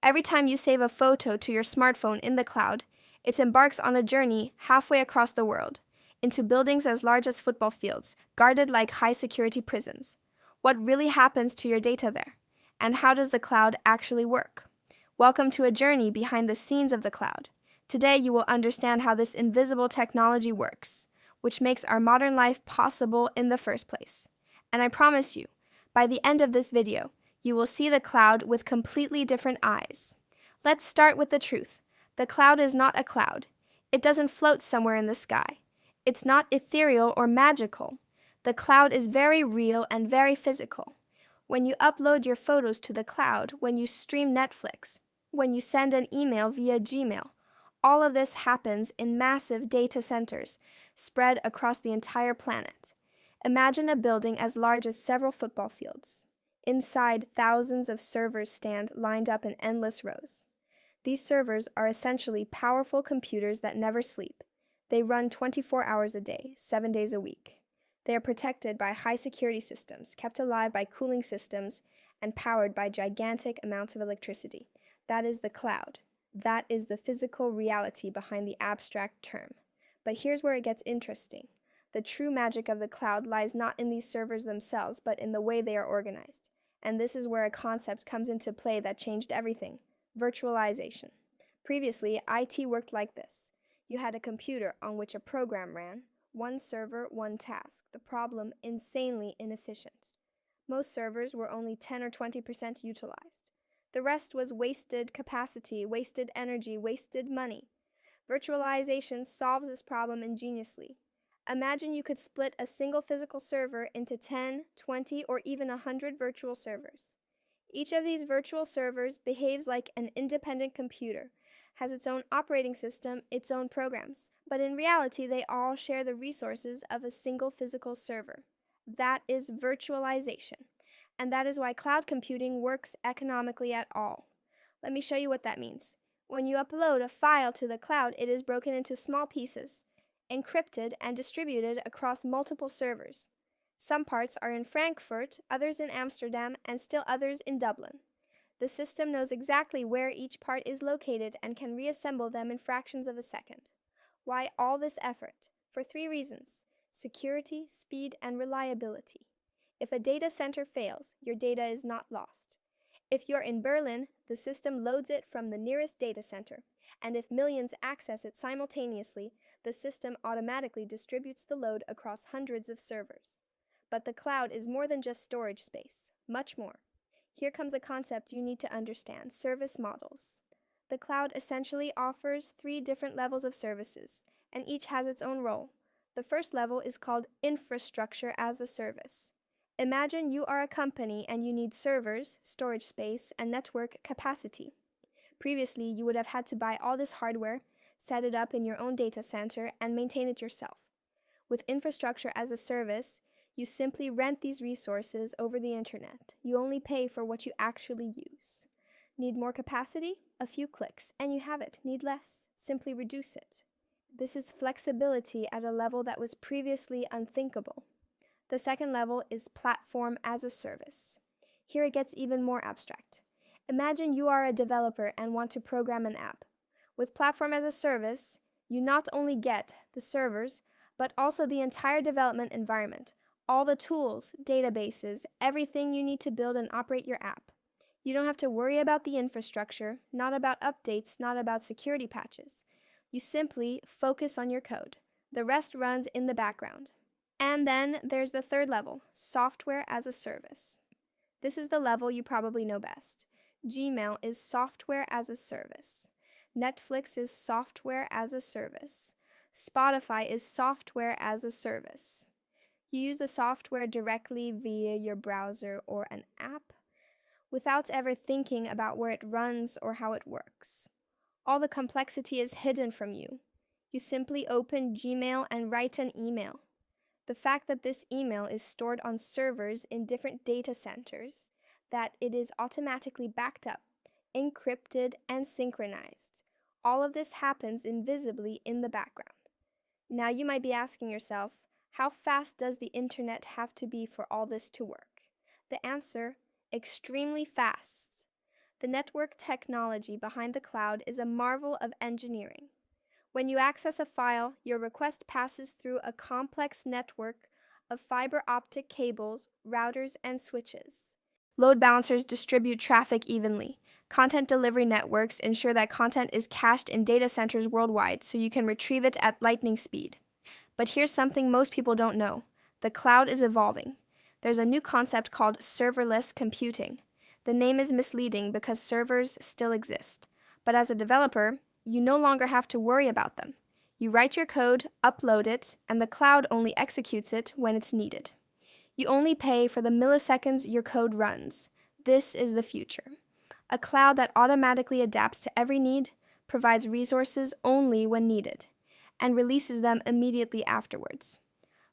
Every time you save a photo to your smartphone in the cloud, it embarks on a journey halfway across the world, into buildings as large as football fields, guarded like high-security prisons. What really happens to your data there? And how does the cloud actually work? Welcome to a journey behind the scenes of the cloud. Today you will understand how this invisible technology works, which makes our modern life possible in the first place. And I promise you, by the end of this video, you will see the cloud with completely different eyes. Let's start with the truth. The cloud is not a cloud. It doesn't float somewhere in the sky. It's not ethereal or magical. The cloud is very real and very physical. When you upload your photos to the cloud, when you stream Netflix, when you send an email via Gmail, all of this happens in massive data centers spread across the entire planet. Imagine a building as large as several football fields. Inside, thousands of servers stand lined up in endless rows. These servers are essentially powerful computers that never sleep. They run 24 hours a day, 7 days a week. They are protected by high-security systems, kept alive by cooling systems, and powered by gigantic amounts of electricity. That is the cloud. That is the physical reality behind the abstract term. But here's where it gets interesting. The true magic of the cloud lies not in these servers themselves, but in the way they are organized. And this is where a concept comes into play that changed everything: virtualization. Previously, IT worked like this. You had a computer on which a program ran, one server, one task. The problem, insanely inefficient. Most servers were only 10 or 20% utilized. The rest was wasted capacity, wasted energy, wasted money. Virtualization solves this problem ingeniously. Imagine you could split a single physical server into 10, 20, or even 100 virtual servers. Each of these virtual servers behaves like an independent computer, has its own operating system, its own programs, but in reality they all share the resources of a single physical server. That is virtualization, and that is why cloud computing works economically at all. Let me show you what that means. When you upload a file to the cloud, it is broken into small pieces, encrypted and distributed across multiple servers. Some parts are in Frankfurt, others in Amsterdam, and still others in Dublin. The system knows exactly where each part is located and can reassemble them in fractions of a second. Why all this effort? For 3 reasons: security, speed, and reliability. If a data center fails, your data is not lost. If you're in Berlin, the system loads it from the nearest data center, and if millions access it simultaneously, the system automatically distributes the load across hundreds of servers. But the cloud is more than just storage space, much more. Here comes a concept you need to understand: service models. The cloud essentially offers 3 different levels of services, and each has its own role. The first level is called infrastructure as a service. Imagine you are a company and you need servers, storage space, and network capacity. Previously, you would have had to buy all this hardware, set it up in your own data center, and maintain it yourself. With infrastructure as a service, you simply rent these resources over the internet. You only pay for what you actually use. Need more capacity? A few clicks, and you have it. Need less? Simply reduce it. This is flexibility at a level that was previously unthinkable. The second level is platform as a service. Here it gets even more abstract. Imagine you are a developer and want to program an app. With platform as a service, you not only get the servers, but also the entire development environment, all the tools, databases, everything you need to build and operate your app. You don't have to worry about the infrastructure, not about updates, not about security patches. You simply focus on your code. The rest runs in the background. And then there's the third level, software as a service. This is the level you probably know best. Gmail is software as a service. Netflix is software as a service. Spotify is software as a service. You use the software directly via your browser or an app without ever thinking about where it runs or how it works. All the complexity is hidden from you. You simply open Gmail and write an email. The fact that this email is stored on servers in different data centers, that it is automatically backed up, encrypted, and synchronized. All of this happens invisibly in the background. Now you might be asking yourself, how fast does the internet have to be for all this to work? The answer: extremely fast. The network technology behind the cloud is a marvel of engineering. When you access a file, your request passes through a complex network of fiber optic cables, routers, and switches. Load balancers distribute traffic evenly. Content delivery networks ensure that content is cached in data centers worldwide so you can retrieve it at lightning speed. But here's something most people don't know. The cloud is evolving. There's a new concept called serverless computing. The name is misleading because servers still exist. But as a developer, you no longer have to worry about them. You write your code, upload it, and the cloud only executes it when it's needed. You only pay for the milliseconds your code runs. This is the future. A cloud that automatically adapts to every need, provides resources only when needed, and releases them immediately afterwards.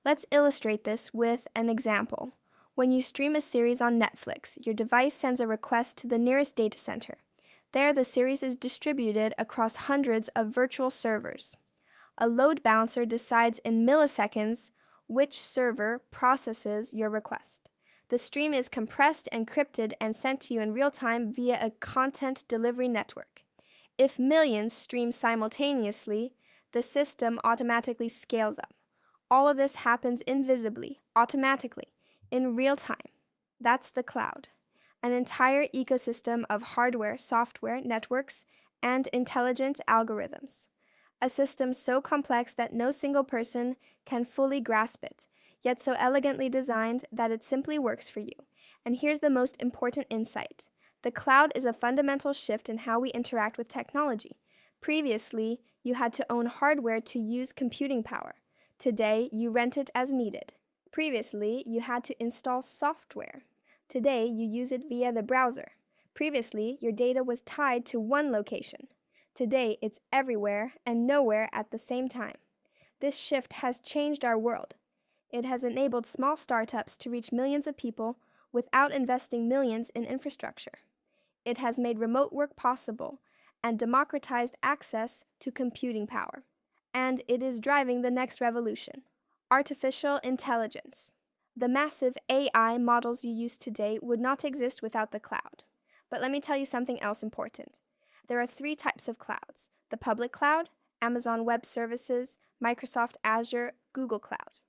Let's illustrate this with an example. When you stream a series on Netflix, your device sends a request to the nearest data center. There, the series is distributed across hundreds of virtual servers. A load balancer decides in milliseconds which server processes your request. The stream is compressed, encrypted, and sent to you in real time via a content delivery network. If millions stream simultaneously, the system automatically scales up. All of this happens invisibly, automatically, in real time. That's the cloud. An entire ecosystem of hardware, software, networks, and intelligent algorithms. A system so complex that no single person can fully grasp it, yet so elegantly designed that it simply works for you. And here's the most important insight. The cloud is a fundamental shift in how we interact with technology. Previously, you had to own hardware to use computing power. Today, you rent it as needed. Previously, you had to install software. Today, you use it via the browser. Previously, your data was tied to one location. Today, it's everywhere and nowhere at the same time. This shift has changed our world. It has enabled small startups to reach millions of people without investing millions in infrastructure. It has made remote work possible and democratized access to computing power. And it is driving the next revolution, artificial intelligence. The massive AI models you use today would not exist without the cloud. But let me tell you something else important. There are 3 types of clouds: the public cloud, Amazon Web Services, Microsoft Azure, Google Cloud;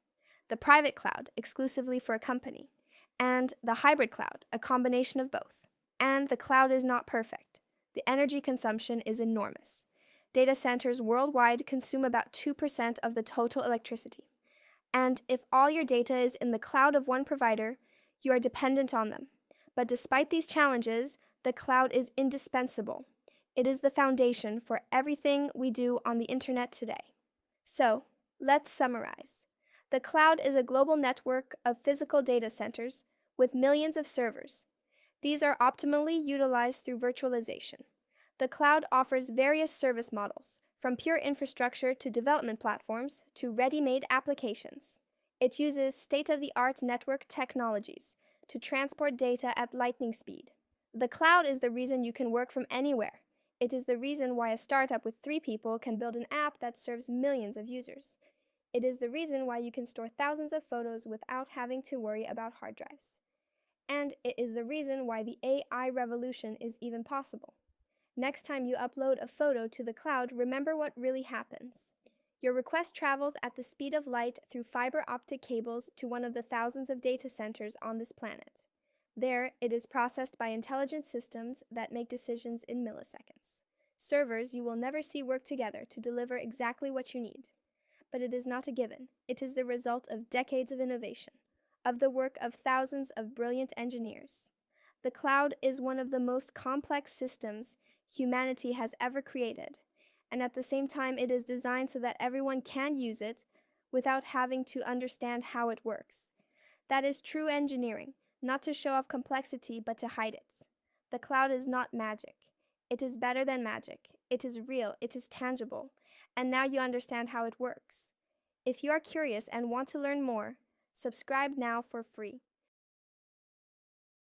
the private cloud, exclusively for a company; and the hybrid cloud, a combination of both. And the cloud is not perfect. The energy consumption is enormous. Data centers worldwide consume about 2% of the total electricity. And if all your data is in the cloud of one provider, you are dependent on them. But despite these challenges, the cloud is indispensable. It is the foundation for everything we do on the internet today. So, let's summarize. The cloud is a global network of physical data centers with millions of servers. These are optimally utilized through virtualization. The cloud offers various service models, from pure infrastructure to development platforms to ready-made applications. It uses state-of-the-art network technologies to transport data at lightning speed. The cloud is the reason you can work from anywhere. It is the reason why a startup with 3 people can build an app that serves millions of users. It is the reason why you can store thousands of photos without having to worry about hard drives. And it is the reason why the AI revolution is even possible. Next time you upload a photo to the cloud, remember what really happens. Your request travels at the speed of light through fiber optic cables to one of the thousands of data centers on this planet. There, it is processed by intelligent systems that make decisions in milliseconds. Servers you will never see work together to deliver exactly what you need. But it is not a given. It is the result of decades of innovation, of the work of thousands of brilliant engineers. The cloud is one of the most complex systems humanity has ever created, and at the same time it is designed so that everyone can use it without having to understand how it works. That is true engineering, not to show off complexity but to hide it. The cloud is not magic. It is better than magic. It is real, it is tangible, and now you understand how it works. If you are curious and want to learn more, subscribe now for free.